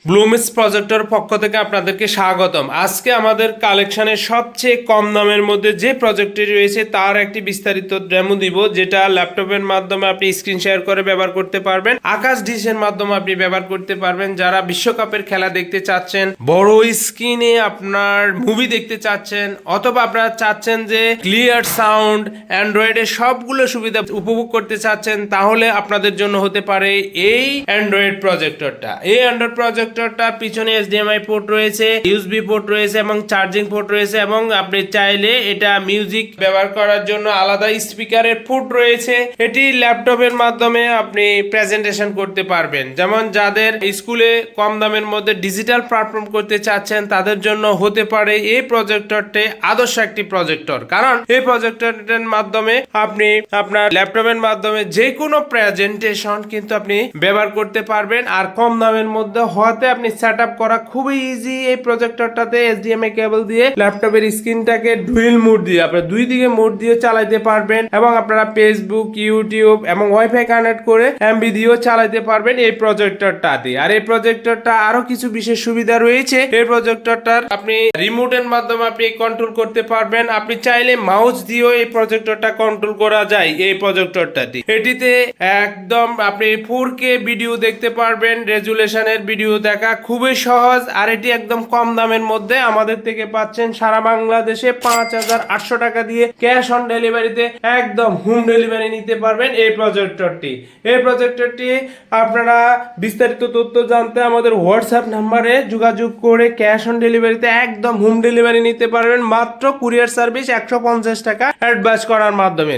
ব্লুমিস projector পক্ষ থেকে আপনাদেরকে স্বাগতম। আজকে আমাদের কালেকশনের সবচেয়ে কম দামের মধ্যে যে প্রজেক্টটি রয়েছে তার একটি বিস্তারিত ডেমো দিব, যেটা ল্যাপটপের মাধ্যমে আপনি স্ক্রিন শেয়ার করে ব্যবহার করতে পারবেন, আকাশ ডিশের মাধ্যমে আপনি ব্যবহার করতে পারবেন। যারা বিশ্বকাপের খেলা দেখতে চাচ্ছেন, বড় স্ক্রিনে আপনার মুভি দেখতে চাচ্ছেন, অথবা আপনারা চাচ্ছেন যে ক্লিয়ার সাউন্ড, অ্যান্ড্রয়েডের সবগুলো সুবিধা উপভোগ করতে চাচ্ছেন, তাহলে আপনাদের জন্য হতে পারে এই অ্যান্ড্রয়েড প্রজেক্টরটা। এই অ্যান্ড্রয়েড প্রজেক্টরটা পিছনে HDMI পোর্ট রয়েছে, USB পোর্ট রয়েছে এবং চার্জিং পোর্ট রয়েছে, এবং আপনি চাইলে এটা মিউজিক ব্যবহার করার জন্য আলাদা স্পিকারের পোর্ট রয়েছে। এটি ল্যাপটপের মাধ্যমে আপনি প্রেজেন্টেশন করতে পারবেন। যেমন যাদের স্কুলে কম দামের মধ্যে ডিজিটাল পারফর্ম করতে চাচ্ছেন, তাদের জন্য হতে পারে এই প্রজেক্টরটি আদর্শ একটি প্রজেক্টর। কারণ এই প্রজেক্টরের মাধ্যমে আপনি আপনার ল্যাপটপের মাধ্যমে যে কোনো প্রেজেন্টেশন কিন্তু আপনি ব্যবহার করতে পারবেন, আর কম দামের মধ্যে হওয়াতে আপনি সেট আপ করা খুবই ইজি। এই প্রজেক্টরটাতে HDMI কেবল দিয়ে ল্যাপটপের স্ক্রিনটাকে ডুয়েল মোড দিয়ে আপনারা দুই দিকে মোড দিয়ে চালাতে পারবেন, এবং আপনারা ফেসবুক, ইউটিউব এবং ওয়াইফাই কানেক্ট করে এমবি দিয়েও চালাতে পারবেন এই প্রজেক্টরটা দিয়ে। আর এই প্রজেক্টরটা আরো কিছু বিশেষ সুবিধা রয়েছে। এই প্রজেক্টরটার আপনি রিমোটের মাধ্যমে আপনি কন্ট্রোল করতে পারবেন। আপনি চাইলে মাউস দিয়েও এই প্রজেক্টরটা কন্ট্রোল করা যায়। এই প্রজেক্টরটাতে এটিতে একদম আপনি 4K ভিডিও দেখতে পারবেন, রেজুলেশনের ভিডিও দেখা খুবই সহজ। আর এটি একদম কম দামের মধ্যে আমাদের থেকে পাচ্ছেন সারা বাংলাদেশে 5,800 টাকা দিয়ে ক্যাশ অন ডেলিভারিতে একদম হোম ডেলিভারি নিতে পারবেন এই প্রজেক্টরটি। এই প্রজেক্টরটি আপনারা বিস্তারিত তথ্য জানতে আমাদের হোয়াটসঅ্যাপ নাম্বারে যোগাযোগ করে ক্যাশ অন ডেলিভারিতে একদম হোম ডেলিভারি নিতে পারবেন, মাত্র কুরিয়ার সার্ভিস 150 টাকা অ্যাডভান্স করার মাধ্যমে।